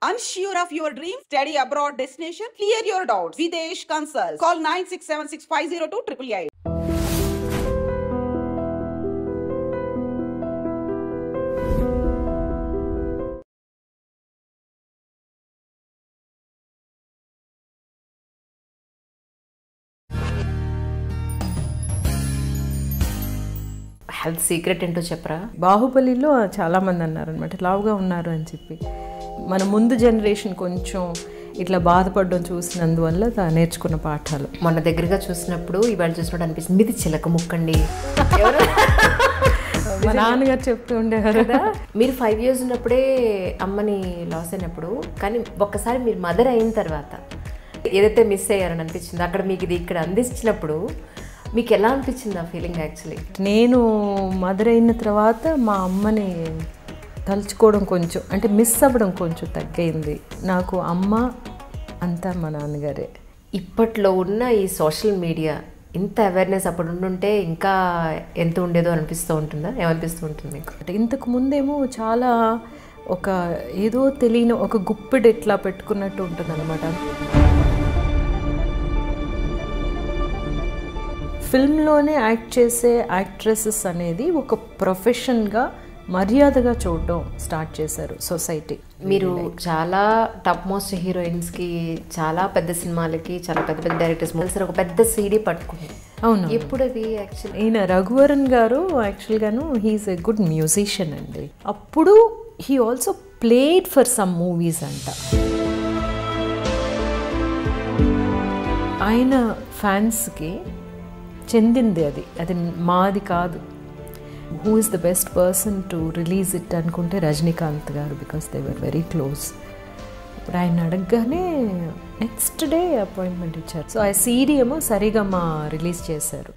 Unsure of your dream? Study abroad destination? Clear your doubts. Videsh Consult. Call 9676502888. Health secret ఏంటో చెప్పరా? బాహుబలిలో చాలామంది అన్నారనమాట లావుగా ఉన్నారు అని చెప్పి. మన ముందు జనరేషన్ కొంచెం ఇట్లా బాధపడడం చూసినందువల్ల నేర్చుకున్న పాఠాలు. మొన్న దగ్గరగా చూసినప్పుడు ఇవాళ చూసినప్పుడు అనిపిస్తుంది మీది చిలక ముక్కండి. మా నాన్నగారు చెప్తూ ఉండేవారు కదా. మీరు 5 years ఉన్నప్పుడే అమ్మని లాస్ అయినప్పుడు, కానీ ఒక్కసారి మీరు మదర్ అయిన తర్వాత ఏదైతే మిస్ అయ్యారని అనిపించింది అక్కడ మీకు ఇది ఇక్కడ అందించినప్పుడు మీకు ఎలా అనిపించింది ఆ ఫీలింగ్? యాక్చువల్లీ నేను మదర్ అయిన తర్వాత మా అమ్మని తలుచుకోవడం కొంచెం అంటే మిస్ అవ్వడం కొంచెం తగ్గైంది. నాకు అమ్మ అంతా మా నాన్నగారే. ఇప్పట్లో ఉన్న ఈ సోషల్ మీడియా ఇంత అవేర్నెస్ అప్పుడు ఉండుంటే ఇంకా ఎంత ఉండేదో అనిపిస్తూ ఉంటుందా? ఏమనిపిస్తూ ఉంటుంది మీకు? ఇంతకు ముందేమో చాలా ఒక ఏదో తెలియని ఒక గుప్పెడు ఇట్లా పెట్టుకున్నట్టు ఉంటుంది అనమాట. ఫిల్మ్లోనే యాక్ట్ చేసే యాక్ట్రెసెస్ అనేది ఒక ప్రొఫెషన్గా మర్యాదగా చూడడం స్టార్ట్ చేశారు సొసైటీ. మీరు చాలా టాప్ మోస్ట్ హీరోయిన్స్కి, చాలా పెద్ద సినిమాలకి, చాలా పెద్ద పెద్ద డైరెక్టర్స్ ముందు ఒక పెద్ద సీడీ పట్టుకుంది. అవును. ఎప్పుడు అది యాక్చువల్లీ ఈయన రఘువరన్ గారు యాక్చువల్గాను హీఈస్ ఎ గుడ్ మ్యూజిషియన్ అండి. అప్పుడు he also played for some movies అంట. ఆయన ఫ్యాన్స్కి చెందింది అది, అది మాది కాదు. Who is the best person to release it అనుకుంటే Rajinikanth garu, because they were very close. ఇప్పుడు ఆయన అడగగానే నెక్స్ట్ డే అపాయింట్మెంట్ ఇచ్చారు. సో ఆ సీడీ ఏమో సరిగమ రిలీజ్ చేశారు.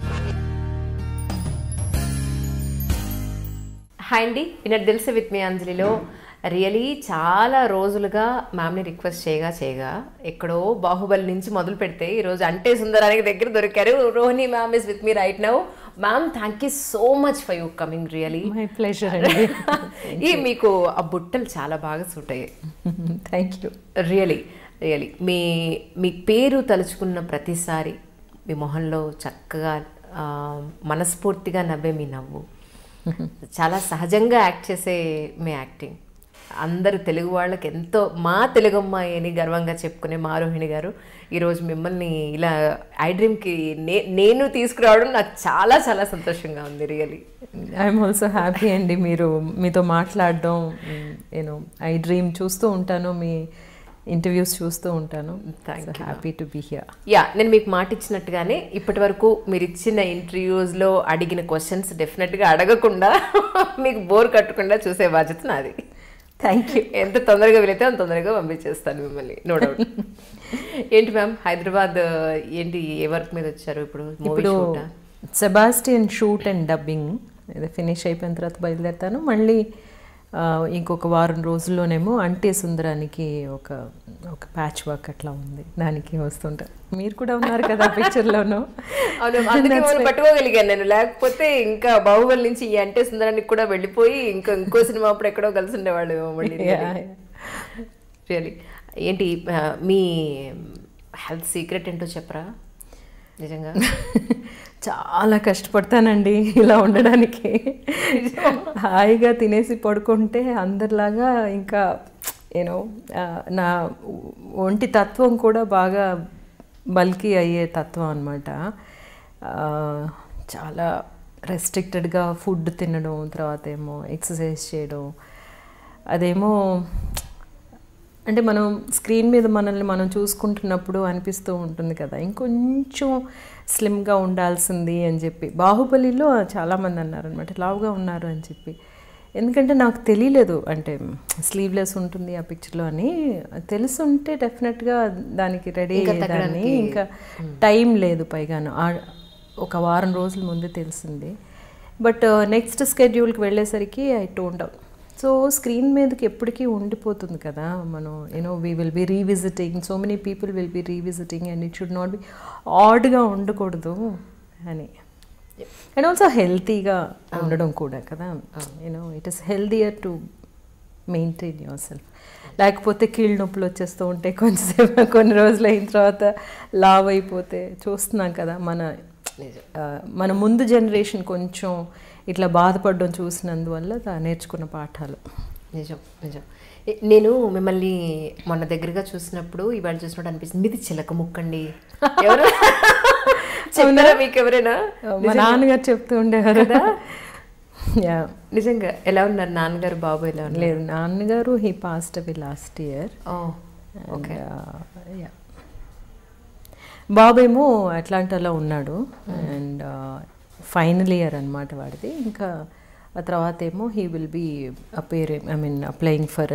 హాయ్ అండి, విన్నర్ తెలుసు విత్ మీ అంజలిలో రియలీ చాలా రోజులుగా మ్యామ్ని రిక్వెస్ట్ చేయగా ఎక్కడో బాహుబలి నుంచి మొదలు పెడితే ఈరోజు అంటే సుందరానికి దగ్గర దొరికారు. Rohini ma'am is with me right now. Ma'am, thank you so much for you coming. Really my pleasure అండి. ఈ మీకు ఆ బుట్టలు చాలా బాగా సూట్ అయ్యాయి. Thank you. రియలీ మీ పేరు తలుచుకున్న ప్రతిసారి మీ మొహంలో చక్కగా మనస్ఫూర్తిగా నవ్వే మీ నవ్వు, చాలా సహజంగా యాక్ట్ చేసే మీ యాక్టింగ్ అందరు తెలుగు వాళ్ళకి ఎంతో, మా తెలుగు అమ్మాయి అని గర్వంగా చెప్పుకునే మా రోహిణి గారు ఈరోజు మిమ్మల్ని ఇలా ఐ డ్రీమ్కి నేను తీసుకురావడం నాకు చాలా చాలా సంతోషంగా ఉంది. రియలీ ఐఎమ్ ఆల్సో హ్యాపీ అండి. మీతో మాట్లాడడం, నేను ఐ డ్రీమ్ చూస్తూ ఉంటాను, మీ ఇంటర్వ్యూస్ చూస్తూ ఉంటాను. Happy to be here. Yeah, నేను మీకు మాట ఇచ్చినట్టుగానే ఇప్పటి వరకు మీరు ఇచ్చిన ఇంటర్వ్యూస్లో అడిగిన క్వశ్చన్స్ డెఫినెట్గా అడగకుండా మీకు బోర్ కట్టకుండా చూసే బాధ్యత నాది. Thank you. ఎంత తొందరగా వెళితే అంత తొందరగా పంపించేస్తాను మిమ్మల్ని, నో డౌట్. ఏంటి మ్యామ్, హైదరాబాద్ ఏంటి, ఏ వర్క్ మీద వచ్చారు ఇప్పుడు? ఇప్పుడు సెబాస్టియన్ షూట్ అండ్ డబ్బింగ్ ఇది ఫినిష్ అయిపోయిన తర్వాత బయలుదేరుతాను. మళ్ళీ ఇంకొక వారం రోజుల్లోనేమో అంటే సుందరానికి ఒక ప్యాచ్ వర్క్ అట్లా ఉంది, దానికి వస్తుంటారు. మీరు కూడా ఉన్నారు కదా పిక్చర్లోనూ. పట్టుకోగలిగాను నేను, లేకపోతే ఇంకా బాహుబలి నుంచి ఈ అంటే సుందరానికి కూడా వెళ్ళిపోయి ఇంకో సినిమా అప్పుడు ఎక్కడో కలిసి ఉండేవాళ్ళు మళ్ళీ. రియలీ ఏంటి మీ హెల్త్ సీక్రెట్ ఏంటో చెప్పరా? నిజంగా చాలా కష్టపడతానండి ఇలా ఉండడానికి. హాయిగా తినేసి పడుకుంటే అందరిలాగా ఇంకా యూనో నా ఒంటి తత్వం కూడా బాగా బల్కీ అయ్యే తత్వం అనమాట. చాలా రెస్ట్రిక్టెడ్గా ఫుడ్ తినడం, తర్వాత ఏమో ఎక్సర్సైజ్ చేయడం. అదేమో అంటే మనం స్క్రీన్ మీద మనల్ని మనం చూసుకుంటున్నప్పుడు అనిపిస్తూ ఉంటుంది కదా ఇంకొంచెం స్లిమ్గా ఉండాల్సింది అని చెప్పి. బాహుబలిలో చాలామంది అన్నారనమాట లావుగా ఉన్నారు అని చెప్పి. ఎందుకంటే నాకు తెలియలేదు అంటే స్లీవ్లెస్ ఉంటుంది ఆ పిక్చర్లో అని. తెలుసుంటే డెఫినెట్గా దానికి రెడీ అయ్యేదాన్ని. ఇంకా టైం లేదు, పైగాను ఒక వారం రోజుల ముందే తెలిసింది. బట్ నెక్స్ట్ స్కెడ్యూల్కి వెళ్ళేసరికి I toned out. So screen మీదకి ఎప్పటికీ ఉండిపోతుంది కదా మనం. You know we will be revisiting, so many people will be revisiting and it should not be ఆడ్గా ఉండకూడదు అని. అండ్ ఆల్సో హెల్తీగా ఉండడం కూడా కదా. You know it is healthier to maintain yourself. లేకపోతే కీళ్ళ నొప్పులు వచ్చేస్తూ ఉంటాయి కొంచెంసేపు, కొన్ని రోజులు అయిన తర్వాత లావ్ అయిపోతే చూస్తున్నాం కదా. మన ముందు జనరేషన్ కొంచెం ఇట్లా బాధపడడం చూసినందువల్ల నేర్చుకున్న పాఠాలు. నిజం నిజం. నేను మిమ్మల్ని మొన్న దగ్గరగా చూసినప్పుడు, ఇవాళ చూసినప్పుడు అనిపిస్తుంది మీది చిలక ముక్కండి. ఎవరు చెప్పారా మీకు ఎవరైనా? మా నాన్నగారు చెప్తూ ఉండేవారు కదా. నిజంగా. ఎలా ఉన్నారు నాన్నగారు, బాబు ఎలా ఉన్నారు? లేదు, నాన్నగారు he passed away last year. Okay. బాబు ఏమో అట్లాంటాలో ఉన్నాడు, అండ్ ఫైనల్ ఇయర్ అనమాట వాడిది. ఇంకా ఆ తర్వాత ఏమో he will be applying for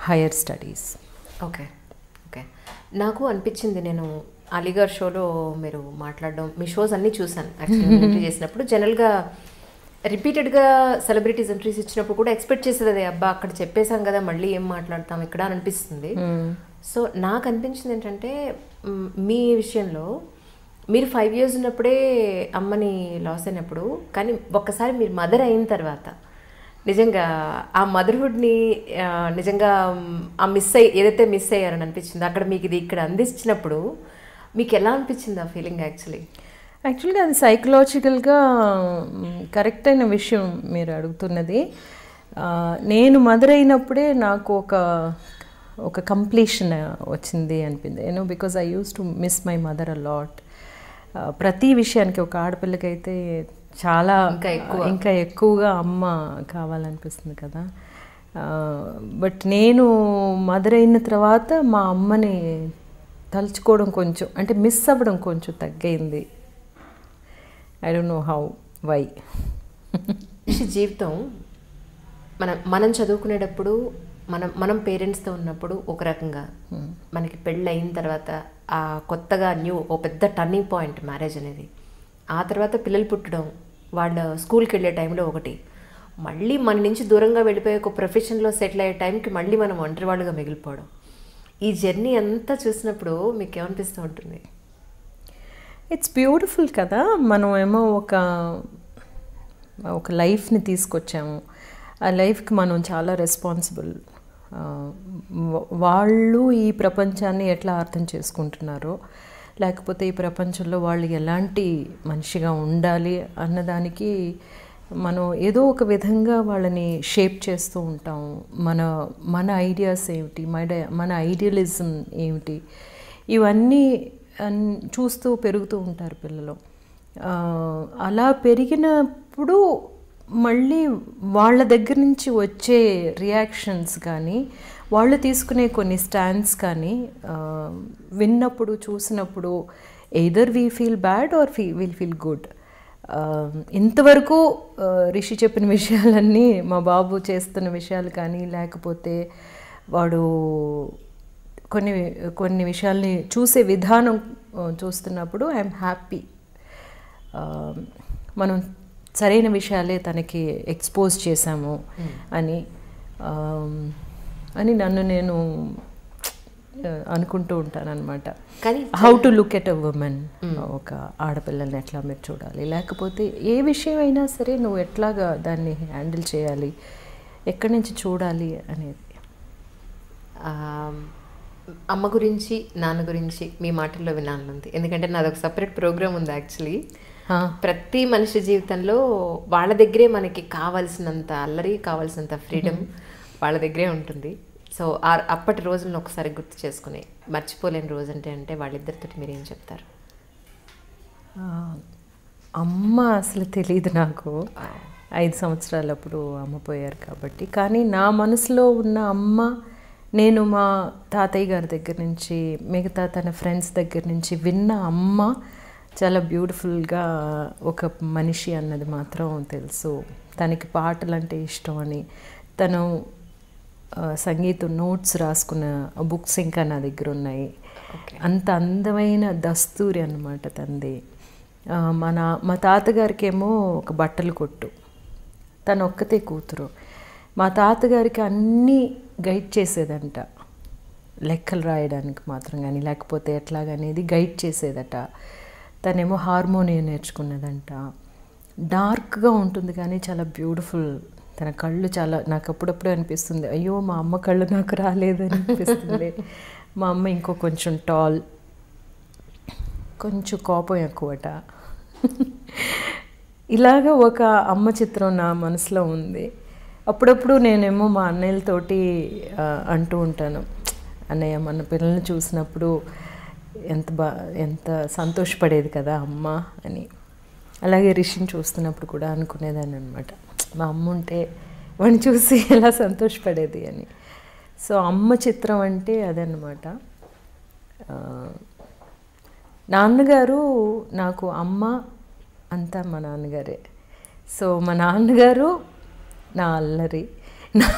higher studies. Okay okay. నాకు అనిపించింది, నేను అలీగర్ షోలో మీరు మాట్లాడడం, మీ షోస్ అన్నీ చూసాను యాక్చువల్లీ ఎంట్రీ చేసినప్పుడు. జనరల్గా రిపీటెడ్గా సెలబ్రిటీస్ ఎంట్రీస్ ఇచ్చినప్పుడు కూడా ఎక్స్పెక్ట్ చేసేది అదే, అబ్బా అక్కడ చెప్పేశాం కదా మళ్ళీ ఏం మాట్లాడతాం ఇక్కడ అని అనిపిస్తుంది. సో నాకు అనిపించింది ఏంటంటే, మీ విషయంలో మీరు 5 years ఉన్నప్పుడే అమ్మని లాస్ అయినప్పుడు, కానీ ఒక్కసారి మీరు మదర్ అయిన తర్వాత నిజంగా ఆ మదర్హుడ్ని నిజంగా ఆ ఏదైతే మిస్ అయ్యారని అనిపించింది, అక్కడ మీకు ఇది ఇక్కడ అందించినప్పుడు మీకు ఎలా అనిపించింది ఆ ఫీలింగ్? యాక్చువల్గా అది సైకలాజికల్గా కరెక్ట్ అయిన విషయం మీరు అడుగుతున్నది. నేను మదర్ అయినప్పుడే నాకు ఒక కంప్లీషన్ వచ్చింది అనిపింది. Because I use to miss my mother a lot. ప్రతి విషయానికి, ఒక ఆడపిల్లకైతే చాలా ఇంకా ఎక్కువగా అమ్మ కావాలనిపిస్తుంది కదా. బట్ నేను మదర్ అయిన తర్వాత మా అమ్మని తలుచుకోవడం కొంచెం, అంటే మిస్ అవ్వడం కొంచెం తగ్గింది. I don't know how, why. జీవితం మనం చదువుకునేటప్పుడు మనం పేరెంట్స్తో ఉన్నప్పుడు ఒక రకంగా, మనకి పెళ్ళి అయిన తర్వాత ఆ కొత్తగా ఓ పెద్ద టర్నింగ్ పాయింట్ మ్యారేజ్ అనేది. ఆ తర్వాత పిల్లలు పుట్టడం, వాళ్ళ స్కూల్కి వెళ్ళే టైంలో ఒకటి, మళ్ళీ మన నుంచి దూరంగా వెళ్ళిపోయి ఒక ప్రొఫెషన్లో సెటిల్ అయ్యే టైంకి మళ్ళీ మనం ఒంటరి వాళ్ళుగా మిగిలిపోవడం. ఈ జర్నీ అంతా చూసినప్పుడు మీకు ఏమనిపిస్తూ ఉంటుంది? ఇట్స్ బ్యూటిఫుల్ కదా. మనం ఏమో ఒక లైఫ్ని తీసుకొచ్చాము, ఆ లైఫ్కి మనం చాలా రెస్పాన్సిబుల్. వాళ్ళు ఈ ప్రపంచాన్ని ఎట్లా అర్థం చేసుకుంటున్నారో, లేకపోతే ఈ ప్రపంచంలో వాళ్ళు ఎలాంటి మనిషిగా ఉండాలి అన్నదానికి మనం ఏదో ఒక విధంగా వాళ్ళని షేప్ చేస్తూ ఉంటాం. మన ఐడియాస్ ఏమిటి, మన ఐడియలిజం ఏమిటి, ఇవన్నీ చూస్తూ పెరుగుతూ ఉంటారు పిల్లలు. అలా పెరిగినప్పుడు మళ్ళీ వాళ్ళ దగ్గర నుంచి వచ్చే రియాక్షన్స్ కానీ, వాళ్ళు తీసుకునే కొన్ని స్టాండ్స్ కానీ విన్నప్పుడు, చూసినప్పుడు either we feel bad or will feel good. ఇంతవరకు రిషి చెప్పిన విషయాలన్నీ, మా బాబు చేస్తున్న విషయాలు కానీ, లేకపోతే వాడు కొన్ని విషయాల్ని చూసే విధానం చూస్తున్నప్పుడు ఐఎమ్ హ్యాపీ. మనం సరైన విషయాలే తనకి ఎక్స్పోజ్ చేశాము అని నన్ను నేను అనుకుంటూ ఉంటాను అనమాట. కానీ how to look at a women, ఒక ఆడపిల్లల్ని ఎట్లా మీరు చూడాలి, లేకపోతే ఏ విషయం అయినా సరే నువ్వు ఎట్లాగా దాన్ని హ్యాండిల్ చేయాలి, ఎక్కడి నుంచి చూడాలి అనేది. అమ్మ గురించి, నాన్న గురించి మీ మాటల్లో వినాలనుంది, ఎందుకంటే నాది ఒక సపరేట్ ప్రోగ్రామ్ ఉంది యాక్చువల్లీ. ప్రతి మనిషి జీవితంలో వాళ్ళ దగ్గరే మనకి కావాల్సినంత అల్లరి, కావాల్సినంత ఫ్రీడమ్ వాళ్ళ దగ్గరే ఉంటుంది. సో అప్పటి రోజులను ఒకసారి గుర్తు చేసుకుని మర్చిపోలేని రోజు అంటే వాళ్ళిద్దరితో మీరు ఏం చెప్తారు? అమ్మ అసలు తెలియదు నాకు. 5 సంవత్సరాలప్పుడు అమ్మ పోయారు కాబట్టి. కానీ నా మనసులో ఉన్న అమ్మ, నేను మా తాతయ్య గారి దగ్గర నుంచి, మిగతా తన ఫ్రెండ్స్ దగ్గర నుంచి విన్న అమ్మ చాలా బ్యూటిఫుల్గా ఒక మనిషి అన్నది మాత్రం తెలుసు. తనకి పాటలు అంటే ఇష్టం అని, తను సంగీతం నోట్స్ రాసుకున్న బుక్స్ ఇంకా నా దగ్గర ఉన్నాయి. అంత అందమైన దస్తూరి అన్నమాట తనది. మా తాతగారికి ఏమో ఒక బట్టలు కొట్టు, తను ఒక్కతే కూతురు. మా తాతగారికి అన్నీ గైడ్ చేసేదంట, లెక్కలు రాయడానికి మాత్రం కానీ, లేకపోతే ఎట్లాగనేది గైడ్ చేసేదట. తనేమో హార్మోనియం నేర్చుకున్నదంట. డార్క్గా ఉంటుంది కానీ చాలా బ్యూటిఫుల్ తన కళ్ళు చాలా నాకు అప్పుడప్పుడు అనిపిస్తుంది, అయ్యో మా అమ్మ కళ్ళు నాకు రాలేదని అనిపిస్తుంది. మా అమ్మ ఇంకో కొంచెం టాల్, కొంచెం కోపం ఎక్కువట. ఇలాగ ఒక అమ్మ చిత్రం నా మనసులో ఉంది. అప్పుడప్పుడు నేనేమో మా అన్నయ్యలతోటి అంటూ ఉంటాను, అన్నయ్య మన పిల్లల్ని చూసినప్పుడు ఎంత సంతోషపడేది కదా అమ్మ అని. అలాగే రిషిని చూస్తున్నప్పుడు కూడా అనుకునేదాన్ని అనమాట, మా అమ్మ ఉంటే వాడిని చూసి ఎలా సంతోషపడేది అని. సో అమ్మ చిత్రం అంటే అదనమాట. నాన్నగారు నాకు అమ్మ అంతా మా నాన్నగారే. సో మా నాన్నగారు నా అల్లరి, నా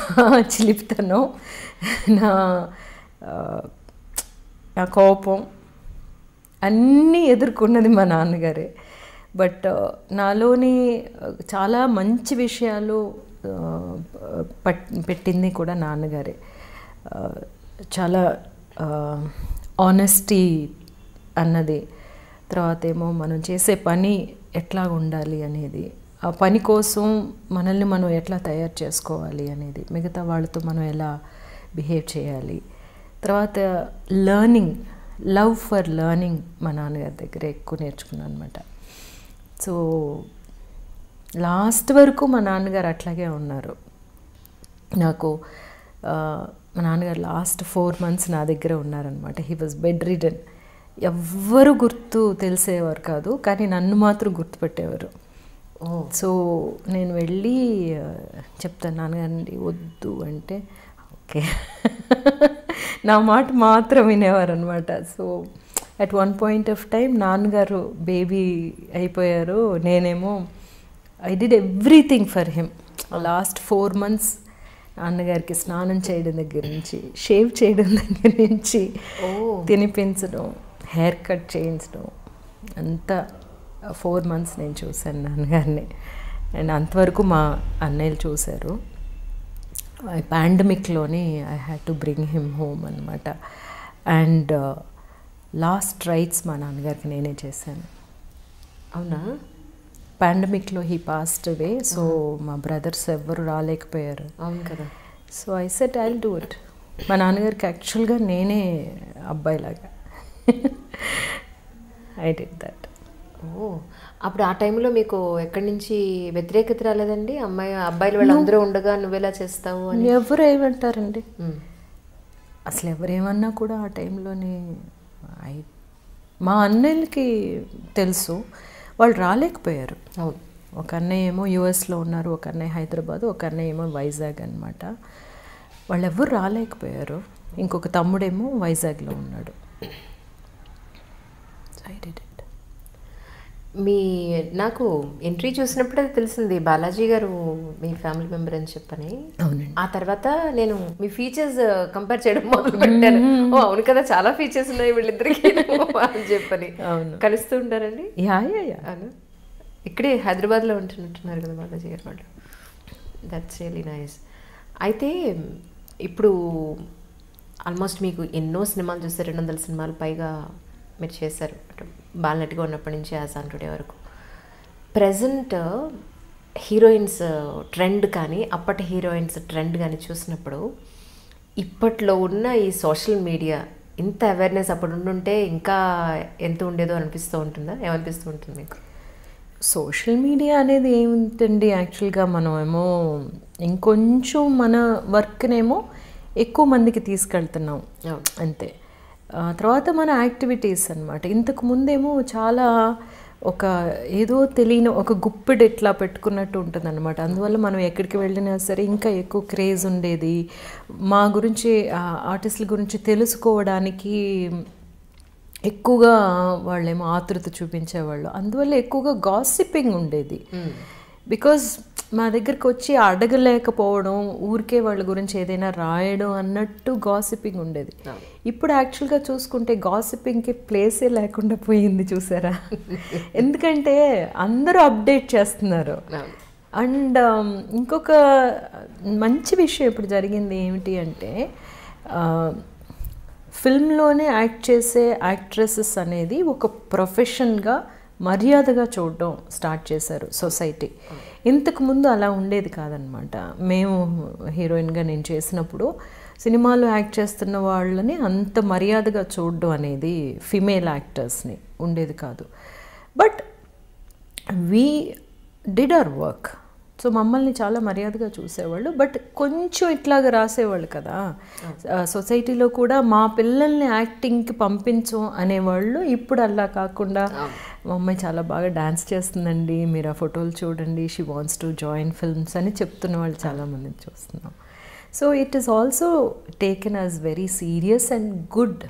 చిలిపితనం, నా కోపం అన్నీ ఎదుర్కొన్నది మా నాన్నగారే. బట్ నాలోని చాలా మంచి విషయాలు పెట్టింది కూడా నాన్నగారే. చాలా ఆనెస్టీ అన్నది, తర్వాత ఏమో మనం చేసే పని ఎట్లా ఉండాలి అనేది, ఆ పని కోసం మనల్ని మనం ఎట్లా తయారు చేసుకోవాలి అనేది, మిగతా వాళ్ళతో మనం ఎలా బిహేవ్ చేయాలి, తర్వాత లర్నింగ్, లవ్ ఫర్ లర్నింగ్ మా నాన్నగారి దగ్గర ఎక్కువ నేర్చుకున్నాను అనమాట. సో లాస్ట్ వరకు మా నాన్నగారు అట్లాగే ఉన్నారు. నాకు మా నాన్నగారు లాస్ట్ 4 months నా దగ్గర ఉన్నారనమాట. He was bed ridden. ఎవ్వరు తెలిసేవారు కాదు, కానీ నన్ను మాత్రం గుర్తుపెట్టేవారు. సో నేను వెళ్ళి చెప్తాను, నాన్నగారండి వద్దు అంటే ఓకే నా మాట మాత్రం వినేవారు అనమాట. So at one point of time నాన్నగారు బేబీ అయిపోయారు, నేనేమో I did everything for him. Last 4 months నాన్నగారికి స్నానం చేయడం దగ్గర నుంచి, షేవ్ చేయడం దగ్గర నుంచి, తినిపించడం, హెయిర్ కట్ చేయించడం, అంతా 4 months నేను చూశాను నాన్నగారిని. అండ్ అంతవరకు మా అన్నయ్యలు చూశారు. పాండమిక్లోని I had to bring him home అనమాట. అండ్ లాస్ట్ రైట్స్ మా నాన్నగారికి నేనే చేశాను. అవునా? పాండమిక్లో హీ పాస్డ్ అవే. సో మా బ్రదర్స్ ఎవ్వరు రాలేకపోయారు. అవును కదా. So I said I will do it. మా నాన్నగారికి యాక్చువల్గా నేనే అబ్బాయిలాగా ఐ డిడ్ దట్. అప్పుడు ఆ టైంలో మీకు ఎక్కడి నుంచి వ్యతిరేకత రాలేదండి? అబ్బాయిలు వాళ్ళందరూ ఉండగా నువ్వెలా చేస్తావు అని? ఎవరు ఏమంటారండి, అసలు ఎవరేమన్నా కూడా ఆ టైంలోనే మా అన్నయ్యలకి తెలుసు, వాళ్ళు రాలేకపోయారు. అవును. ఒక అన్నయ్య ఏమో యుఎస్లో ఉన్నారు, ఒక అన్నయ్య హైదరాబాద్, ఒక అన్నయ్య ఏమో వైజాగ్ అనమాట. వాళ్ళు ఎవరు రాలేకపోయారు. ఇంకొక తమ్ముడేమో వైజాగ్లో ఉన్నాడు. I did it. నాకు ఎంట్రీ చూసినప్పుడే తెలిసింది బాలాజీ గారు మీ ఫ్యామిలీ మెంబర్ అని చెప్పని. అవునండి. ఆ తర్వాత నేను మీ ఫీచర్స్ కంపేర్ చేయడం మొదలు పెట్టాను. అవును కదా, చాలా ఫీచర్స్ ఉన్నాయి వీళ్ళిద్దరికి అని చెప్పని. అవును. కలుస్తూ ఉంటారండి? యా. ఇక్కడే హైదరాబాద్లో ఉంటున్నట్టున్నారు కదా బాలాజీ గారు వాళ్ళు. That's really nice. అయితే ఇప్పుడు ఆల్మోస్ట్ మీకు ఎన్నో సినిమాలు చూస్తారు, 200 సినిమాలు పైగా మీరు చేశారు బాలనటిగా ఉన్నప్పటి నుంచి యాజ్ ఆన్ టుడే వరకు. ప్రజెంట్ హీరోయిన్స్ ట్రెండ్ కానీ అప్పటి హీరోయిన్స్ ట్రెండ్ కానీ చూసినప్పుడు ఇప్పట్లో ఉన్న ఈ సోషల్ మీడియా ఇంత అవేర్నెస్ అప్పుడు ఉండుంటే ఇంకా ఎంత ఉండేదో అనిపిస్తూ ఉంటుందా? ఏమనిపిస్తూ ఉంటుంది మీకు? సోషల్ మీడియా అనేది ఏమిటండి, యాక్చువల్గా మనమేమో ఇంకొంచెం మన వర్క్నేమో ఎక్కువ మందికి తీసుకెళ్తున్నాం అంతే. తర్వాత మన యాక్టివిటీస్ అనమాట. ఇంతకు ముందేమో చాలా ఒక ఏదో తెలియని ఒక గుప్పెడు ఇట్లా పెట్టుకున్నట్టు ఉంటుంది అనమాట. అందువల్ల మనం ఎక్కడికి వెళ్ళినా సరే ఇంకా ఎక్కువ క్రేజ్ ఉండేది. మా గురించి ఆర్టిస్టుల గురించి తెలుసుకోవడానికి ఎక్కువగా వాళ్ళేమో ఆతృత చూపించేవాళ్ళు. అందువల్ల ఎక్కువగా గాసిపింగ్ ఉండేది. బికాజ్ మా దగ్గరికి వచ్చి అడగలేకపోవడం, ఊరికే వాళ్ళ గురించి ఏదైనా రాయడం అన్నట్టు గాసిపింగ్ ఉండేది. ఇప్పుడు యాక్చువల్గా చూసుకుంటే గాసిపింగ్కి ప్లేసే లేకుండా పోయింది, చూసారా? ఎందుకంటే అందరూ అప్డేట్ చేస్తున్నారు. అండ్ ఇంకొక మంచి విషయం ఇప్పుడు జరిగింది ఏమిటి అంటే, ఫిల్మ్లోనే యాక్ట్ చేసే యాక్ట్రెసెస్ అనేది ఒక ప్రొఫెషన్గా మర్యాదగా చూడడం స్టార్ట్ చేశారు సొసైటీ. ఇంతకుముందు అలా ఉండేది కాదనమాట. మేము హీరోయిన్గా నేను చేసినప్పుడు సినిమాలో యాక్ట్ చేస్తున్న వాళ్ళని అంత మర్యాదగా చూడడం అనేది ఫిమేల్ యాక్టర్స్ని ఉండేది కాదు. But we did our work. So మమ్మల్ని చాలా మర్యాదగా చూసేవాళ్ళు. బట్ కొంచెం ఇట్లాగా రాసేవాళ్ళు కదా సొసైటీలో కూడా, మా పిల్లల్ని యాక్టింగ్కి పంపించం అనేవాళ్ళు. ఇప్పుడు అలా కాకుండా మా అమ్మాయి చాలా బాగా డాన్స్ చేస్తుందండి, మీరు ఆ ఫోటోలు చూడండి, she wants to join films అని చెప్తున్న వాళ్ళు చాలామందిని చూస్తున్నాం. So it is also taken as very serious and good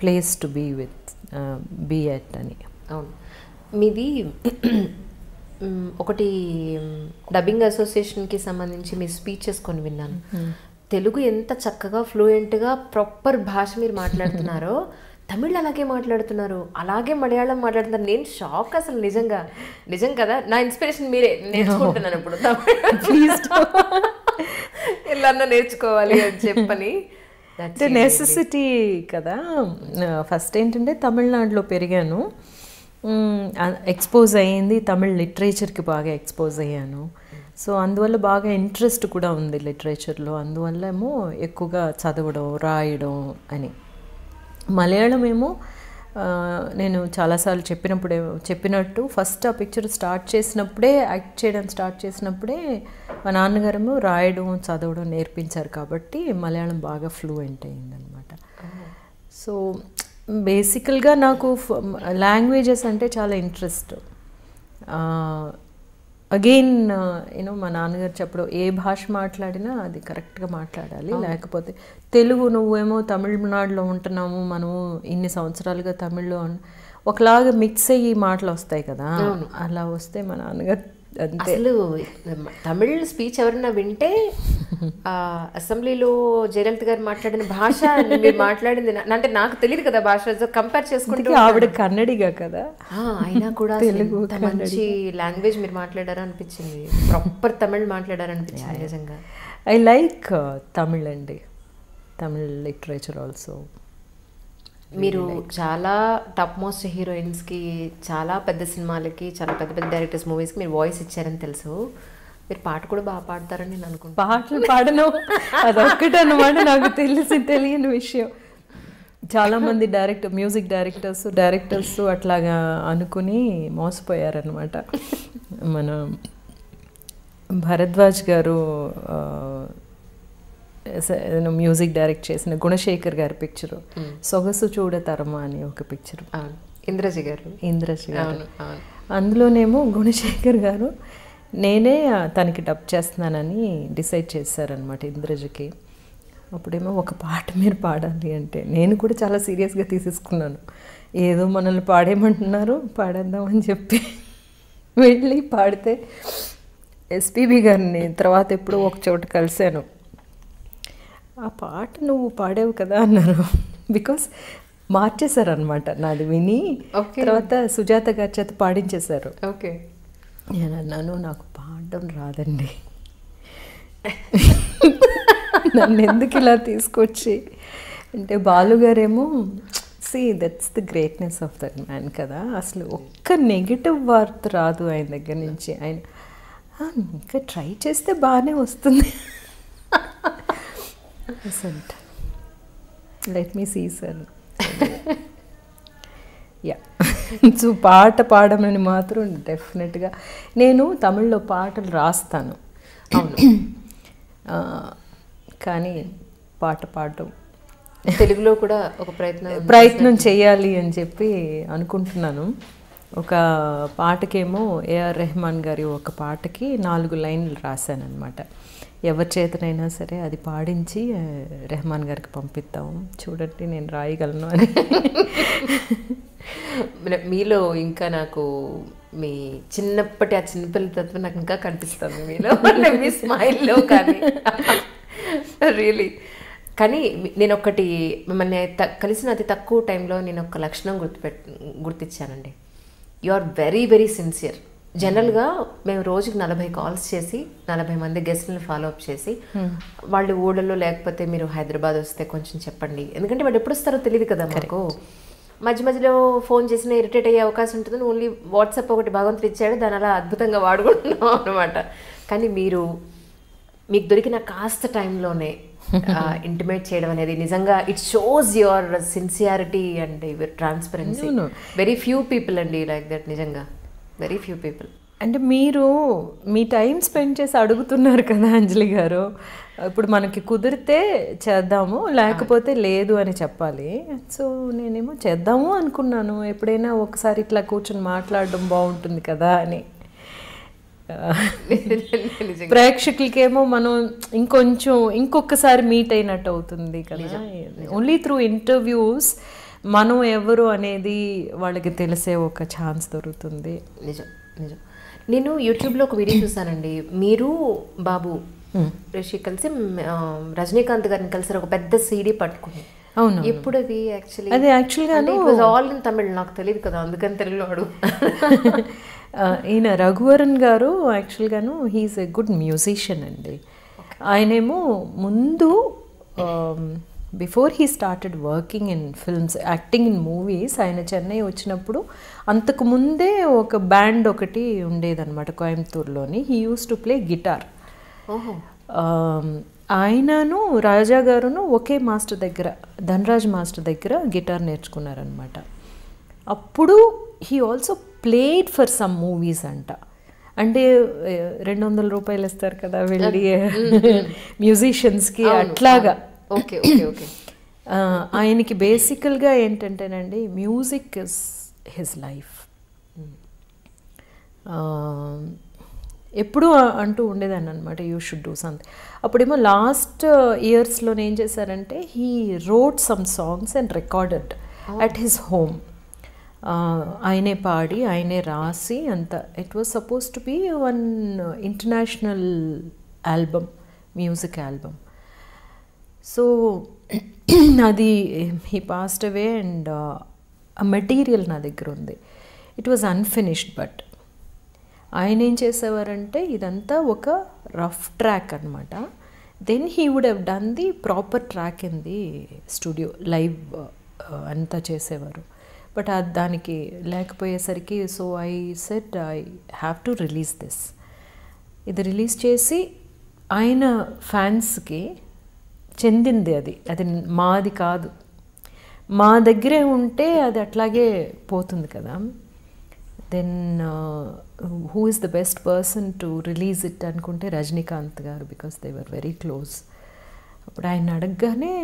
place to be at అని. అవును, మీది ఒకటి డబ్బింగ్ అసోసియేషన్కి సంబంధించి మీ స్పీచెస్ కొన్ని విన్నాను. తెలుగు ఎంత చక్కగా ఫ్లూయెంట్గా ప్రాపర్ భాష మీరు మాట్లాడుతున్నారో, తమిళ్ అలాగే మాట్లాడుతున్నారు, అలాగే మలయాళం మాట్లాడుతున్నారు. నేను షాక్ అసలు. నిజం కదా, నా ఇన్స్పిరేషన్ మీరే. నేర్చుకుంటున్నాను ఇప్పుడు ప్లీజ్ ఇలా నేర్చుకోవాలి అని చెప్పని. అంటే నెసెసిటీ కదా. ఫస్ట్ ఏంటంటే తమిళనాడులో పెరిగాను, ఎక్స్పోజ్ అయ్యింది, తమిళ్ లిటరేచర్కి బాగా ఎక్స్పోజ్ అయ్యాను. సో అందువల్ల బాగా ఇంట్రెస్ట్ కూడా ఉంది లిటరేచర్లో. అందువల్ల ఏమో ఎక్కువగా చదవడం రాయడం అని. మలయాళం ఏమో నేను చాలాసార్లు చెప్పినట్టు ఫస్ట్ ఆ పిక్చర్ స్టార్ట్ చేసినప్పుడే, యాక్ట్ చేయడం స్టార్ట్ చేసినప్పుడే మా నాన్నగారేమో రాయడం చదవడం నేర్పించారు కాబట్టి మలయాళం బాగా ఫ్లూయెంట్ అయిందనమాట. సో బేసికల్గా నాకు లాంగ్వేజెస్ అంటే చాలా ఇంట్రెస్ట్. అగైన్ మా నాన్నగారు చెప్పడం, ఏ భాష మాట్లాడినా అది కరెక్ట్గా మాట్లాడాలి, లేకపోతే తెలుగు నువ్వేమో తమిళనాడులో ఉంటున్నాము, మనము ఇన్ని సంవత్సరాలుగా తమిళ్లో ఒకలాగా మిక్స్ అయ్యి మాటలు వస్తాయి కదా, అలా వస్తే మా నాన్నగారు అసలు తమిళ్ స్పీచ్ ఎవరైనా వింటే అసెంబ్లీలో జయలలిత గారు మాట్లాడిన భాష మీరు మాట్లాడింది అంటే నాకు తెలియదు కదా భాష, కంపేర్ చేసుకుంటే ఆవిడ కన్నడిగా కదా, అయినా కూడా మంచి లాంగ్వేజ్ మీరు మాట్లాడారు అనిపించింది, ప్రాపర్ తమిళ్ మాట్లాడారు అనిపించింది నిజంగా. ఐ లైక్ తమిళ్ అండి, తమిళ్ లిటరేచర్ ఆల్సో. మీరు చాలా టాప్ మోస్ట్ హీరోయిన్స్కి, చాలా పెద్ద సినిమాలకి, చాలా పెద్ద పెద్ద డైరెక్టర్స్ మూవీస్కి మీరు వాయిస్ ఇచ్చారని తెలుసు. మీరు పాట కూడా బాగా పాడతారని నేను అనుకుంటాను. పాటలు పాడను అదొక్కటి అన్నమాట నాకు తెలియని విషయం. చాలామంది మ్యూజిక్ డైరెక్టర్స్ అట్లాగా అనుకుని మోసపోయారనమాట. మన భరద్వాజ్ గారు మ్యూజిక్ డైరెక్ట్ చేసిన గుణశేఖర్ గారి పిక్చరు సొగసు చూడతరమా అని ఒక పిక్చరు, ఇంద్రజ గారు. అందులోనేమో గుణశేఖర్ గారు నేనే తనకి డబ్ చేస్తున్నానని డిసైడ్ చేశారనమాట ఇంద్రజకి. అప్పుడేమో ఒక పాట మీరు పాడాలి అంటే నేను కూడా చాలా సీరియస్గా తీసేసుకున్నాను. ఏదో మనల్ని పాడేయమంటున్నారు, పాడేద్దామని చెప్పి వెళ్ళి పాడితే ఎస్పీబీ గారిని తర్వాత ఎప్పుడో ఒక చోట కలిశాను. ఆ పాట నువ్వు పాడావు కదా అన్నారు. బికాస్ మార్చేశారనమాట నాది విని, తర్వాత సుజాత గారి చేత పాడించేశారు. ఓకే, నేను అన్నాను నాకు పాడడం రాదండి, నన్ను ఎందుకు ఇలా తీసుకొచ్చి అంటే, బాలుగారేమో that's the greatness of that man కదా, అసలు ఒక్క నెగిటివ్ వార్త రాదు ఆయన దగ్గర నుంచి. ఆయన ఇంకా ట్రై చేస్తే బాగానే వస్తుంది. Let me see sir. Yeah, so పాట పాడమని మాత్రం డెఫినెట్గా నేను తమిళ్లో పాటలు రాస్తాను, అవును, కానీ పాట పాడటం తెలుగులో కూడా ఒక ప్రయత్నం చేయాలి అని చెప్పి అనుకుంటున్నాను. ఒక పాటకేమో ఏఆర్ రెహమాన్ గారి ఒక పాటకి 4 లైన్లు రాశాను అనమాట. ఎవరి చేతనైనా సరే అది పాడించి రెహమాన్ గారికి పంపిద్దాము, చూడండి నేను రాయగలను అని. మీలో ఇంకా నాకు మీ చిన్నప్పటి ఆ చిన్నపిల్లతత్వం నాకు ఇంకా కనిపిస్తుంది మీలో, మీ స్మైల్లో కానీ రియలీ. కానీ నేను ఒకటి మిమ్మల్ని కలిసిన అతి తక్కువ టైంలో నేను ఒక లక్షణం గుర్తించానండి. You are very very sincere. జనరల్గా మేము రోజుకి 40 కాల్స్ చేసి 40 మంది గెస్ట్ని ఫాలో అప్ చేసి, వాళ్ళు ఊళ్ళలో లేకపోతే మీరు హైదరాబాద్ వస్తే కొంచెం చెప్పండి, ఎందుకంటే వాళ్ళు ఎప్పుడు వస్తారో తెలియదు కదా మాకు. మధ్య మధ్యలో ఫోన్ చేసినా ఇరిటేట్ అయ్యే అవకాశం ఉంటుందని ఓన్లీ వాట్సాప్ ఒకటి భగవంతుడు ఇచ్చాడు, దాని అలా అద్భుతంగా వాడుకుంటున్నాం అనమాట. కానీ మీకు దొరికిన కాస్త టైంలోనే ఇంటిమేట్ చేయడం అనేది నిజంగా it shows your sincerity and your transparency. Very few people అండి లైక్ దట్, నిజంగా వెరీ ఫ్యూ పీపుల్. అంటే మీరు మీ టైం స్పెండ్ చేసి అడుగుతున్నారు కదా అంజలి గారు, ఇప్పుడు మనకి కుదిరితే చేద్దాము లేకపోతే లేదు అని చెప్పాలి. సో నేనేమో చేద్దాము అనుకున్నాను, ఎప్పుడైనా ఒకసారి ఇట్లా కూర్చొని మాట్లాడడం బాగుంటుంది కదా అని. ప్రేక్షకులకేమో మనం ఇంకొకసారి మీట్ అయినట్టు అవుతుంది కదా. ఓన్లీ త్రూ ఇంటర్వ్యూస్ మనం ఎవరు అనేది వాళ్ళకి తెలిసే ఒక ఛాన్స్ దొరుకుతుంది. నిజం నిజం. నేను యూట్యూబ్లో ఒక వీడియో చూసానండి, మీరు బాబు రిషి కలిసి రజనీకాంత్ గారిని కలిసి ఒక పెద్ద సీడీ పట్టుకుని. అవును. ఎప్పుడు అది యాక్చువల్గా ఆల్ ఇన్ తమిళ్, నాకు తెలియదు కదా, అందుకని తెలుగులో అడుగు. ఈయన రఘువరన్ గారు యాక్చువల్గాను హీఈస్ ఎ గుడ్ మ్యూజిషియన్ అండి. ఆయనేమో ముందు before he started working in films, acting in movies, ఆయన చెన్నై వచ్చినప్పుడు అంతకు ముందే ఒక బ్యాండ్ ఒకటి ఉండేదన్నమాట కోయంబత్తూరులోని. He use to play guitar. ఆయనను రాజా గారును ఒకే మాస్టర్ దగ్గర, ధనరాజ్ మాస్టర్ దగ్గర గిటార్ నేర్చుకున్నారనమాట. అప్పుడు he also played for some movies అంట. అంటే 200 రూపాయలు ఇస్తారు కదా వెళ్ళి మ్యూజిషియన్స్కి, అట్లాగా. Okay okay okay. ఆయనకి బేసికల్గా ఏంటంటేనండి మ్యూజిక్ ఇస్ హిజ్ లైఫ్. ఎప్పుడూ అంటూ ఉండేదాన్ని అనమాట, యూ షుడ్ డూ సంథింగ్. అప్పుడేమో లాస్ట్ ఇయర్స్లో ఏం చేశారంటే he wrote some songs and recorded at his home. ఆయనే పాడి ఆయనే రాసి అంత. It was suppose to be one international album, music album. So అది హీ పాస్డ్ అవే అండ్ ఆ మెటీరియల్ నా దగ్గర ఉంది. It was unfinished. బట్ ఆయన ఏం చేసేవారంటే ఇదంతా ఒక రఫ్ ట్రాక్ అనమాట. Then he would have done the proper track in the studio, live అంతా చేసేవారు. బట్ దానికి లేకపోయేసరికి so I said I have to release this. ఇది రిలీజ్ చేసి ఆయన ఫ్యాన్స్కి చెందింది అది, అది మాది కాదు. మా దగ్గరే ఉంటే అది అట్లాగే పోతుంది కదా. Then who is the best person to release it అనుకుంటే Rajinikanth garu, because they were very close. అప్పుడు ఆయన అడగగానే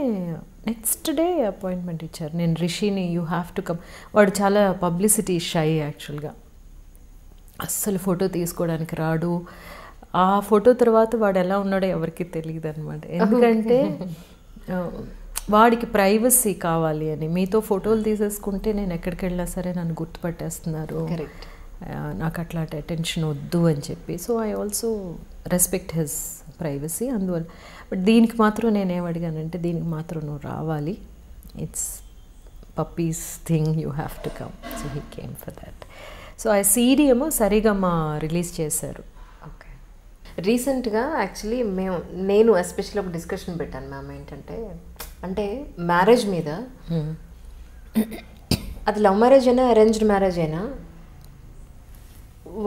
నెక్స్ట్ డే అపాయింట్మెంట్ ఇచ్చారు. నేను రిషిని యూ హ్యావ్ టు కమ్. వాడు చాలా పబ్లిసిటీ షై యాక్చువల్గా, అస్సలు ఫోటో తీసుకోవడానికి రాడు. ఆ ఫోటో తర్వాత వాడు ఎలా ఉన్నాడో ఎవరికి తెలియదు అనమాట. ఎందుకంటే వాడికి ప్రైవసీ కావాలి అని. మీతో ఫోటోలు తీసేసుకుంటే నేను ఎక్కడికి వెళ్ళినా సరే నన్ను గుర్తుపట్టేస్తున్నారు, నాకు అట్లాంటి అటెన్షన్ వద్దు అని చెప్పి. So I also respect his privacy. అందువల్ల బట్ దీనికి మాత్రం నేనేం అడిగానంటే దీనికి మాత్రం నువ్వు రావాలి, it's puppies thing, you have to come. So he came for that. So ఆ సీడీ ఏమో సరిగమా రిలీజ్ చేశారు. ఓకే. రీసెంట్గా యాక్చువల్లీ నేను ఎస్పెషల్లీ ఒక డిస్కషన్ పెట్టాను మ్యామ్. ఏంటంటే అంటే మ్యారేజ్ మీద, అది లవ్ మ్యారేజ్ అయినా అరేంజ్డ్ మ్యారేజ్ అయినా,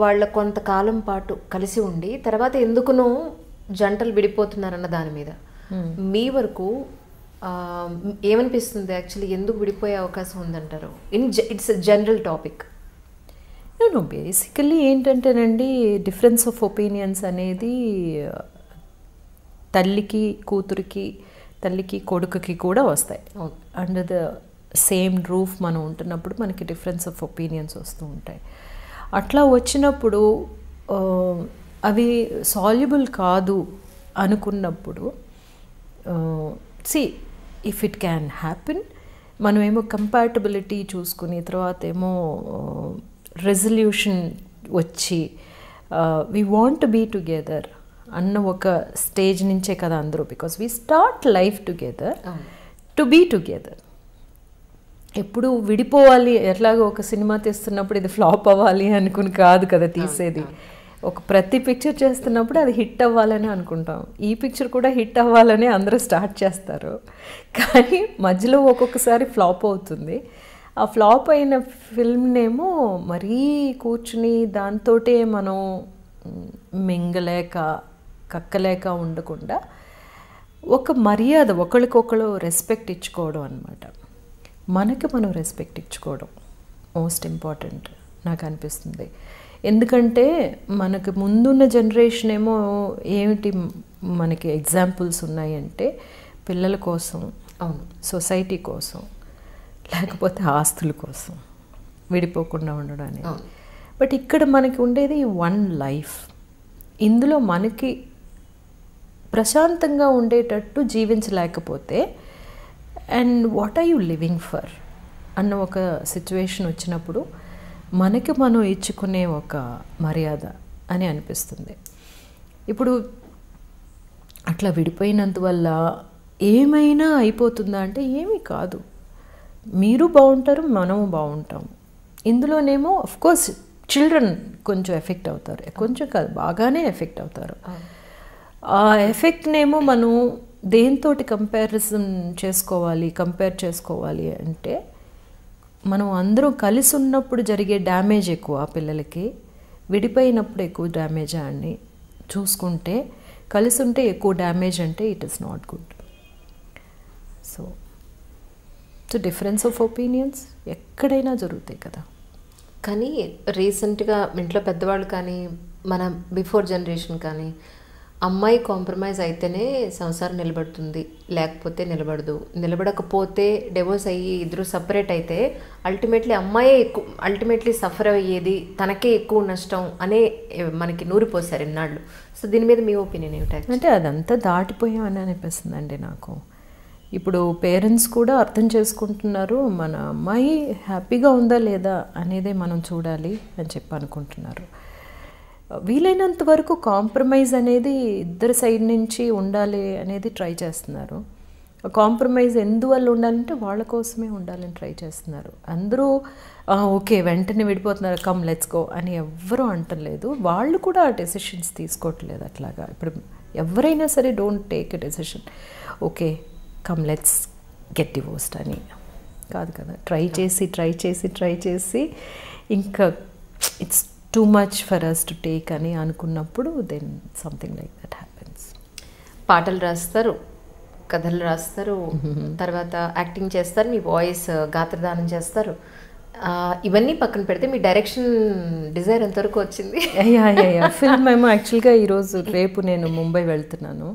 వాళ్ళ కొంతకాలం పాటు కలిసి ఉండి తర్వాత ఎందుకునో జంటలు విడిపోతున్నారన్న దాని మీద మీ వరకు ఏమనిపిస్తుంది? యాక్చువల్లీ ఎందుకు విడిపోయే అవకాశం ఉందంటారు? It's general topic. No basically ఏంటంటేనండి డిఫరెన్స్ ఆఫ్ ఒపీనియన్స్ అనేది తల్లికి కూతురికి, తల్లికి కొడుకుకి కూడా వస్తాయి. అండర్ ద సేమ్ రూఫ్ మనం ఉంటున్నప్పుడు మనకి డిఫరెన్స్ ఆఫ్ ఒపీనియన్స్ వస్తూ ఉంటాయి. అట్లా వచ్చినప్పుడు అవి సాల్యుబుల్ కాదు అనుకున్నప్పుడు ఇఫ్ ఇట్ క్యాన్ హ్యాపెన్, మనమేమో కంపాటబిలిటీ చూసుకుని తర్వాత ఏమో రెజల్యూషన్ వచ్చి we want to be together అన్న ఒక స్టేజ్ నుంచే కదా అందరూ. Because we start life together to be together. ఎప్పుడు విడిపోవాలి, ఎట్లాగో ఒక సినిమా తీస్తున్నప్పుడు ఇది ఫ్లాప్ అవ్వాలి అనుకుని కాదు కదా తీసేది. ఒక ప్రతి పిక్చర్ చేస్తున్నప్పుడు అది హిట్ అవ్వాలని అనుకుంటాం. ఈ పిక్చర్ కూడా హిట్ అవ్వాలని అందరూ స్టార్ట్ చేస్తారు, కానీ మధ్యలో ఒక్కొక్కసారి ఫ్లాప్ అవుతుంది. ఆ ఫ్లాప్ అయిన ఫిల్మ్నేమో మరీ కూర్చుని దాంతోటే మనం మింగలేక కక్కలేక ఉండకుండా ఒక మర్యాద, ఒకరికొకరు రెస్పెక్ట్ ఇచ్చుకోవడం అనమాట. మనకి మనం రెస్పెక్ట్ ఇచ్చుకోవడం మోస్ట్ ఇంపార్టెంట్ నాకు అనిపిస్తుంది. ఎందుకంటే మనకు ముందున్న జనరేషన్ ఏమో ఏమిటి మనకి ఎగ్జాంపుల్స్ ఉన్నాయంటే పిల్లల కోసం, అవును, సొసైటీ కోసం, లేకపోతే ఆస్తుల కోసం విడిపోకుండా ఉండడం అనేది. బట్ ఇక్కడ మనకి ఉండేది వన్ లైఫ్. ఇందులో మనకి ప్రశాంతంగా ఉండేటట్టు జీవించలేకపోతే and what are you living for అన్న ఒక సిచ్యువేషన్ వచ్చినప్పుడు మనకి మనం ఇచ్చుకునే ఒక మర్యాద అని అనిపిస్తుంది. ఇప్పుడు అట్లా విడిపోయినందువల్ల ఏమైనా అయిపోతుందా అంటే ఏమీ కాదు. మీరు బాగుంటారు, మనము బాగుంటాము. ఇందులోనేమో అఫ్కోర్స్ చిల్డ్రన్ కొంచెం ఎఫెక్ట్ అవుతారు, కొంచెం కాదు బాగానే ఎఫెక్ట్ అవుతారు. ఆ ఎఫెక్ట్నేమో మనం దేంతోటి కంపేర్ చేసుకోవాలి అంటే మనం అందరూ కలిసి ఉన్నప్పుడు జరిగే డ్యామేజ్ ఎక్కువ ఆ పిల్లలకి, విడిపోయినప్పుడు ఎక్కువ డ్యామేజ్ అని చూసుకుంటే, కలిసి ఉంటే ఎక్కువ డ్యామేజ్ అంటే it is not good. So difference of opinions ఎక్కడైనా జరుగుతాయి కదా. కానీ రీసెంట్గా ఇంట్లో పెద్దవాళ్ళు కానీ మన బిఫోర్ జనరేషన్ కానీ అమ్మాయి కాంప్రమైజ్ అయితేనే సంసారం నిలబడుతుంది, లేకపోతే నిలబడకపోతే డివోర్స్ అయ్యి ఇద్దరు సపరేట్ అయితే అల్టిమేట్లీ సఫర్ అయ్యేది, తనకే ఎక్కువ నష్టం అనే మనకి నూరిపోసారు ఇన్నాళ్ళు. సో దీని మీద మీ ఒపీనియన్ ఏమిటి? అంటే అదంతా దాటిపోయామని అనిపిస్తుంది అండి నాకు. ఇప్పుడు పేరెంట్స్ కూడా అర్థం చేసుకుంటున్నారు, మన అమ్మాయి హ్యాపీగా ఉందా లేదా అనేదే మనం చూడాలి అని చెప్పి అనుకుంటున్నారు. వీలైనంత వరకు కాంప్రమైజ్ అనేది ఇద్దరు సైడ్ నుంచి ఉండాలి అనేది ట్రై చేస్తున్నారు. కాంప్రమైజ్ ఎందువల్ల ఉండాలంటే వాళ్ళ కోసమే ఉండాలని ట్రై చేస్తున్నారు. అందరూ ఓకే వెంటనే విడిపోతున్నారు, కమ్ లెట్స్ గో అని ఎవ్వరూ అంటలేదు. వాళ్ళు కూడా ఆ డెసిషన్స్ తీసుకోవట్లేదు అట్లాగా. ఇప్పుడు ఎవరైనా సరే don't take a decision okay come let's get divorced అని కాదు కదా. ట్రై చేసి ఇంకా it's too much for us to take అని అనుకున్నప్పుడు then something like that happens. పాటలు రాస్తారు, కథలు రాస్తారు, తర్వాత యాక్టింగ్ చేస్తారు, మీ వాయిస్ గాత్రదానం చేస్తారు. ఇవన్నీ పక్కన పెడితే మీ డైరెక్షన్ డిజైర్ ఎంతవరకు వచ్చింది? ఫిల్మ్ ఏమో యాక్చువల్గా రేపు నేను ముంబై వెళ్తున్నాను.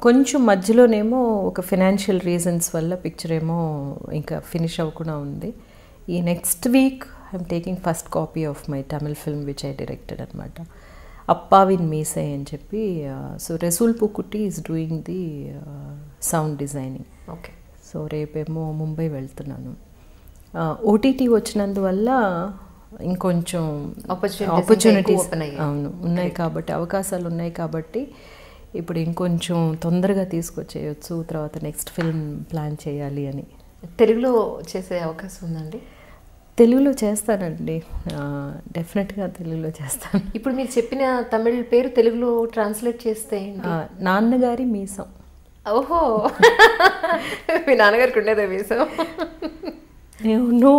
కొంచెం మధ్యలోనేమో ఒక ఫినాన్షియల్ రీజన్స్ వల్ల పిక్చర్ ఏమో ఇంకా ఫినిష్ అవ్వకుండా ఉంది. ఈ next week I'm taking first copy of my Tamil film which I directed అనమాట, అప్పావిన్ మీసై అని చెప్పి. So Resul Pookutty is doing the sound designing. Okay. So రేపేమో ముంబై వెళ్తున్నాను. ఓటీటీ వచ్చినందువల్ల ఇంకొంచెం ఆపర్చునిటీస్ అవును ఉన్నాయి కాబట్టి, అవకాశాలు ఉన్నాయి కాబట్టి ఇప్పుడు ఇంకొంచెం తొందరగా తీసుకొచ్చేయచ్చు. తర్వాత నెక్స్ట్ ఫిల్మ్ ప్లాన్ చేయాలి అని. తెలుగులో చేసే అవకాశం ఉందండి? తెలుగులో చేస్తానండి, డెఫినెట్గా తెలుగులో చేస్తాను. ఇప్పుడు మీరు చెప్పిన తమిళ్ పేరు తెలుగులో ట్రాన్స్లేట్ చేస్తే నాన్నగారి మీసం. ఓహో, మీ నాన్నగారికి ఉండేదే మీసం? No,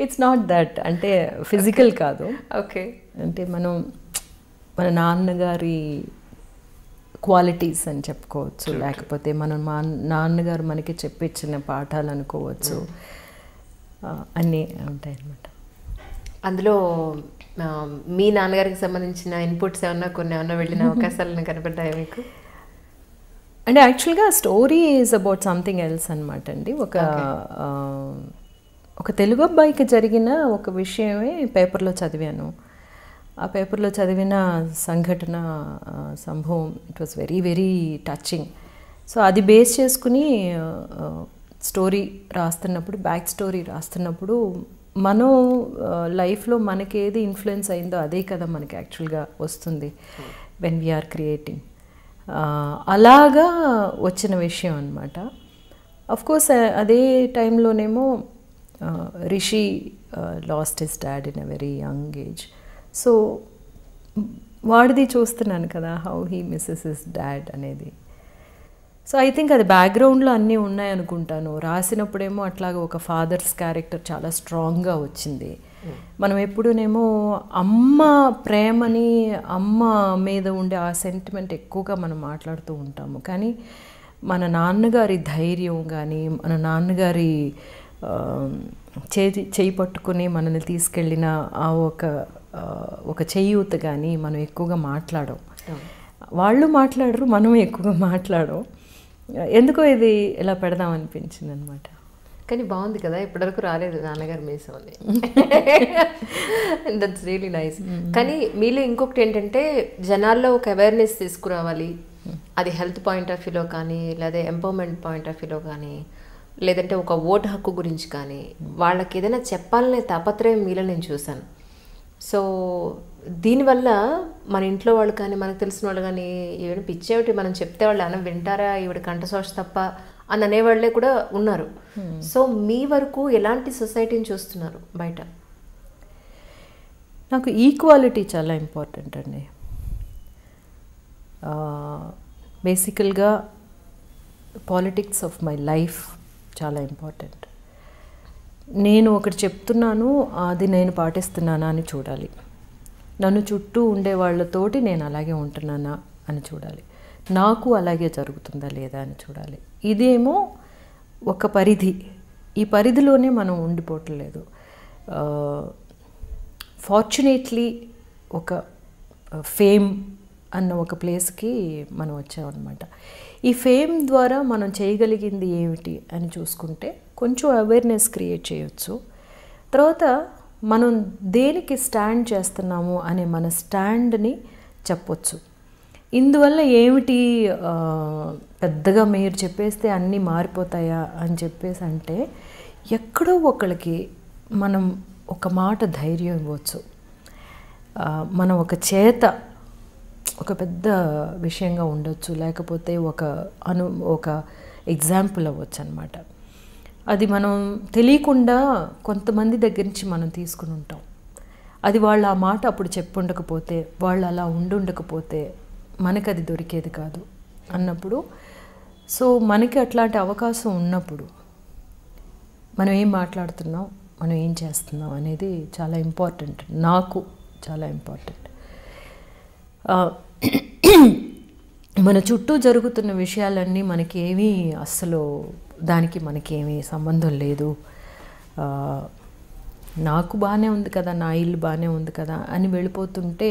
it's not that. అంటే ఫిజికల్ కాదు. ఓకే. అంటే మన నాన్నగారి క్వాలిటీస్ అని చెప్పుకోవచ్చు, లేకపోతే మా నాన్నగారు మనకి చెప్పించిన పాఠాలు అనుకోవచ్చు, అన్నీ ఉంటాయి అన్నమాట. అందులో మీ నాన్నగారికి సంబంధించిన ఇన్పుట్స్ ఏమన్నా వెళ్ళిన అవకాశాలను కనపడ్డాయా మీకు? అంటే యాక్చువల్గా story is about something else అనమాట అండి. ఒక తెలుగు అబ్బాయికి జరిగిన ఒక విషయమే పేపర్లో చదివాను. ఆ పేపర్లో చదివిన సంఘటన సంభవం it was very very touching. So అది బేస్ చేసుకుని స్టోరీ రాస్తున్నప్పుడు, బ్యాక్ స్టోరీ రాస్తున్నప్పుడు మనం లైఫ్లో మనకి ఏది ఇన్ఫ్లుయెన్స్ అయిందో అదే కదా మనకి యాక్చువల్గా వస్తుంది వెన్ వీఆర్ క్రియేటింగ్. అలాగా వచ్చిన విషయం అనమాట. అఫ్కోర్స్ అదే టైంలోనేమో Rishi lost his dad in a very young age. So వాడిది చూస్తున్నాను కదా, how he misses his dad అనేది. సో ఐ థింక్ అది బ్యాక్గ్రౌండ్లో అన్నీ ఉన్నాయనుకుంటాను. రాసినప్పుడేమో అట్లాగా ఒక ఫాదర్స్ క్యారెక్టర్ చాలా స్ట్రాంగ్గా వచ్చింది. మనం ఎప్పుడూనేమో అమ్మ ప్రేమని, అమ్మ మీద ఉండే ఆ సెంటిమెంట్ ఎక్కువగా మనం మాట్లాడుతూ ఉంటాము. కానీ మన నాన్నగారి ధైర్యం కానీ, మన నాన్నగారి చేయి పట్టుకుని మనల్ని తీసుకెళ్ళిన ఆ ఒక చేయూత కానీ మనం ఎక్కువగా మాట్లాడం. వాళ్ళు మాట్లాడరు, మనం ఎక్కువగా మాట్లాడం. ఎందుకో ఇది ఇలా పెడదామనిపించింది అనమాట. కానీ బాగుంది కదా, ఇప్పటివరకు రాలేదు నాన్నగారు మీసం అని. That's really nice. కానీ మీలో ఇంకొకటి ఏంటంటే జనాల్లో ఒక అవేర్నెస్ తీసుకురావాలి. అది హెల్త్ పాయింట్ ఆఫ్ వ్యూలో కానీ, లేదా ఎంపవర్మెంట్ పాయింట్ ఆఫ్ వ్యూలో కానీ, లేదంటే ఒక ఓటు హక్కు గురించి కానీ వాళ్ళకి ఏదైనా చెప్పాలనే తాపత్రయం మీలో నేను చూశాను. సో దీనివల్ల మన ఇంట్లో వాళ్ళు కానీ, మనకు తెలిసిన వాళ్ళు కానీ, ఈవిడ పిచ్చేమిటి మనం చెప్తే వాళ్ళు అన్న వింటారా, ఈవిడ కంఠశోష తప్ప అని అనేవాళ్ళే కూడా ఉన్నారు. సో మీ వరకు ఎలాంటి సొసైటీని చూస్తున్నారు బయట? నాకు ఈక్వాలిటీ చాలా ఇంపార్టెంట్ అండి. బేసికల్గా పాలిటిక్స్ ఆఫ్ మై లైఫ్ చాలా ఇంపార్టెంట్. నేను ఒకటి చెప్తున్నాను, అది నేను పాటిస్తున్నానా అని చూడాలి. నన్ను చుట్టూ ఉండే వాళ్ళతోటి నేను అలాగే ఉంటున్నానా అని చూడాలి. నాకు అలాగే జరుగుతుందా లేదా అని చూడాలి. ఇదేమో ఒక పరిధి, ఈ పరిధిలోనే మనం ఉండిపోవట్లేదు. ఫార్చునేట్లీ ఒక ఫేమ్ అన్న ఒక ప్లేస్కి మనం వచ్చామన్నమాట. ఈ ఫేమ్ ద్వారా మనం చేయగలిగింది ఏమిటి అని చూసుకుంటే కొంచెం అవేర్నెస్ క్రియేట్ చేయొచ్చు. తర్వాత మనం దేనికి స్టాండ్ చేస్తున్నాము అనే మన స్టాండ్ని చెప్పొచ్చు. ఇందువల్ల ఏమిటి పెద్దగా మీరు చెప్పేస్తే అన్నీ మారిపోతాయా అని చెప్పేసి అంటే, ఎక్కడో ఒకళ్ళకి మనం ఒక మాట ధైర్యం ఇవ్వచ్చు. మనం ఒక ఒక పెద్ద విషయంగా ఉండొచ్చు, లేకపోతే ఒక ఎగ్జాంపుల్ అవ్వచ్చు అనమాట. అది మనం తెలియకుండా కొంతమంది దగ్గర నుంచి మనం తీసుకుని ఉంటాం. అది వాళ్ళు ఆ మాట అప్పుడు చెప్పుండకపోతే, వాళ్ళు అలా ఉండకపోతే మనకు అది దొరికేది కాదు అన్నప్పుడు, సో మనకి అట్లాంటి అవకాశం ఉన్నప్పుడు మనం ఏం మాట్లాడుతున్నాం, మనం ఏం చేస్తున్నాం అనేది చాలా ఇంపార్టెంట్. నాకు చాలా ఇంపార్టెంట్. మన చుట్టూ జరుగుతున్న విషయాలన్నీ మనకేమీ అస్సలు దానికి మనకేమీ సంబంధం లేదు. నాకు బాగానే ఉంది కదా, నా ఇల్లు బాగానే ఉంది కదా అని వెళ్ళిపోతుంటే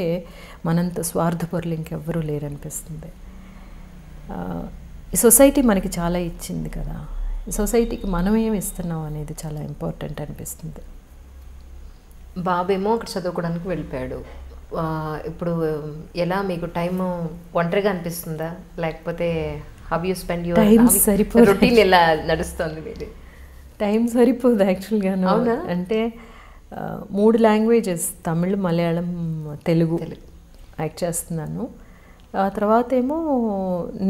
మనంత స్వార్థపరులు ఇంకెవ్వరూ లేరనిపిస్తుంది. ఈ సొసైటీ మనకి చాలా ఇచ్చింది కదా, ఈ సొసైటీకి మనం ఏమి ఇస్తున్నాం అనేది చాలా ఇంపార్టెంట్ అనిపిస్తుంది. బాబేమో అక్కడ చదువుకోవడానికి వెళ్ళిపోయాడు. ఇప్పుడు ఎలా మీకు టైం ఒంటరిగా అనిపిస్తుందా, లేకపోతే how you spend your routine ఎలా నడుస్తుంది మీది? టైం సరిపోదు యాక్చువల్గా. అవునా? అంటే 3 లాంగ్వేజెస్, తమిళ్, మలయాళం, తెలుగు యాక్ట్ చేస్తున్నాను. ఆ తర్వాత ఏమో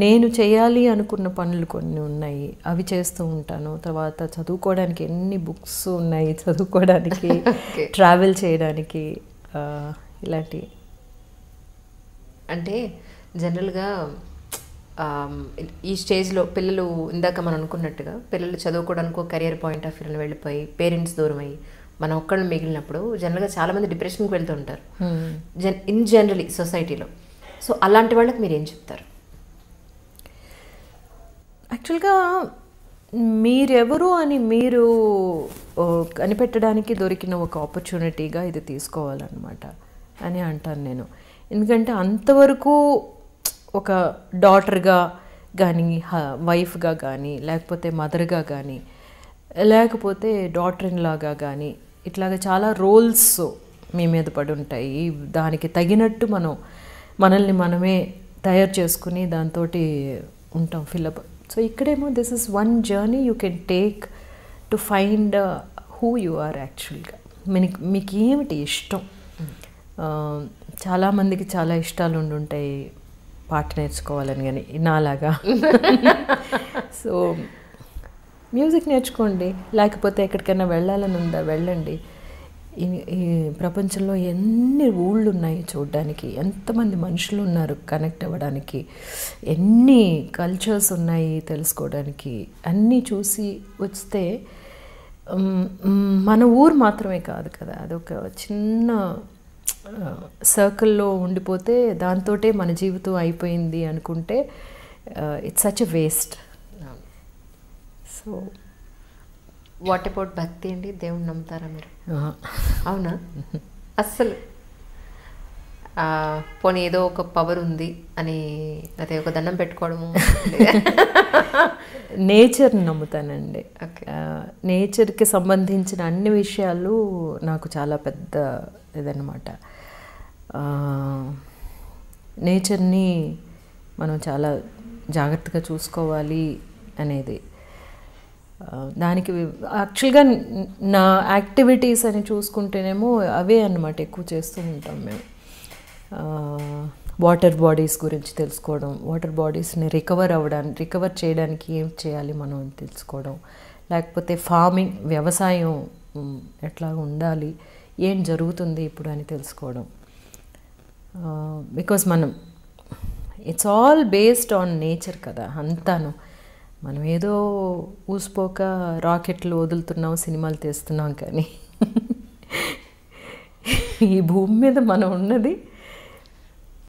నేను చేయాలి అనుకున్న పనులు కొన్ని ఉన్నాయి, అవి చేస్తూ ఉంటాను. తర్వాత చదువుకోవడానికి ఎన్ని బుక్స్ ఉన్నాయి చదువుకోవడానికి, ట్రావెల్ చేయడానికి, ఇలాంటివి. అంటే జనరల్గా ఈ స్టేజ్లో పిల్లలు, ఇందాక మనం అనుకున్నట్టుగా పిల్లలు చదువుకోవడానికి కెరియర్ పాయింట్ ఆఫ్ వ్యూలో వెళ్ళిపోయి పేరెంట్స్ దూరం అయ్యి మన ఒక్కళ్ళు మిగిలినప్పుడు జనరల్గా చాలామంది డిప్రెషన్కి వెళ్తూ ఉంటారు ఇన్ జనరలీ సొసైటీలో. సో అలాంటి వాళ్ళకి మీరు ఏం చెప్తారు? యాక్చువల్గా మీరెవరు అని మీరు కనిపెట్టడానికి దొరికిన ఒక ఆపర్చునిటీగా ఇది తీసుకోవాలన్నమాట అని అంటాను నేను. ఎందుకంటే అంతవరకు ఒక డాటర్గా కానీ, వైఫ్గా కానీ, లేకపోతే మదర్గా కానీ, లేకపోతే డాటర్ ఇన్ లాగా కానీ, ఇట్లాగా చాలా రోల్స్ మీ మీద పడి ఉంటాయి. దానికి తగినట్టు మనల్ని మనమే తయారు చేసుకుని దాంతో ఉంటాం ఫిల్అప్. సో ఇక్కడేమో this is one journey you can take to find who you are యాక్చువల్గా. మీకు ఏమిటి ఇష్టం? చాలామందికి చాలా ఇష్టాలు ఉండుంటాయి, పాట నేర్చుకోవాలని, కానీ నాలాగా. సో మ్యూజిక్ నేర్చుకోండి, లేకపోతే ఎక్కడికైనా వెళ్ళాలని ఉందా వెళ్ళండి. ఈ ప్రపంచంలో ఎన్ని ఊళ్ళు ఉన్నాయి చూడడానికి, ఎంతమంది మనుషులు ఉన్నారు కనెక్ట్ అవ్వడానికి, ఎన్ని కల్చర్స్ ఉన్నాయి తెలుసుకోవడానికి, అన్నీ చూసి వస్తే మన ఊరు మాత్రమే కాదు కదా, అదొక చిన్న సర్కిల్లో ఉండిపోతే దాంతోటే మన జీవితం అయిపోయింది అనుకుంటే it's such a waste. So what about భక్తి అండి? దేవుణ్ణి నమ్ముతారా మీరు? అవునా? అస్సలు పోనీ ఏదో ఒక పవర్ ఉంది అని అదే ఒక దండం పెట్టుకోవడము? నేచర్ని నమ్ముతానండి. నేచర్కి సంబంధించిన అన్ని విషయాలు నాకు చాలా పెద్ద ఇదన్నమాట. నేచర్ని మనం చాలా జాగ్రత్తగా చూసుకోవాలి అనేది. దానికి యాక్చువల్గా నా యాక్టివిటీస్ అని చూసుకుంటేనేమో అవే అన్నమాట ఎక్కువ చేస్తూ ఉంటాం మేము. వాటర్ బాడీస్ గురించి తెలుసుకోవడం, వాటర్ బాడీస్ని రికవర్ చేయడానికి ఏం చేయాలి మనం తెలుసుకోవడం, లేకపోతే ఫార్మింగ్ వ్యవసాయం ఎట్లా ఉండాలి, ఏం జరుగుతుంది ఇప్పుడు అని తెలుసుకోవడం. Because it's all based on nature కదా అంతాను. మనం ఏదో ఊసిపోక రాకెట్లు వదులుతున్నాం, సినిమాలు తీస్తున్నాం, కానీ ఈ భూమి మీద మనం ఉన్నది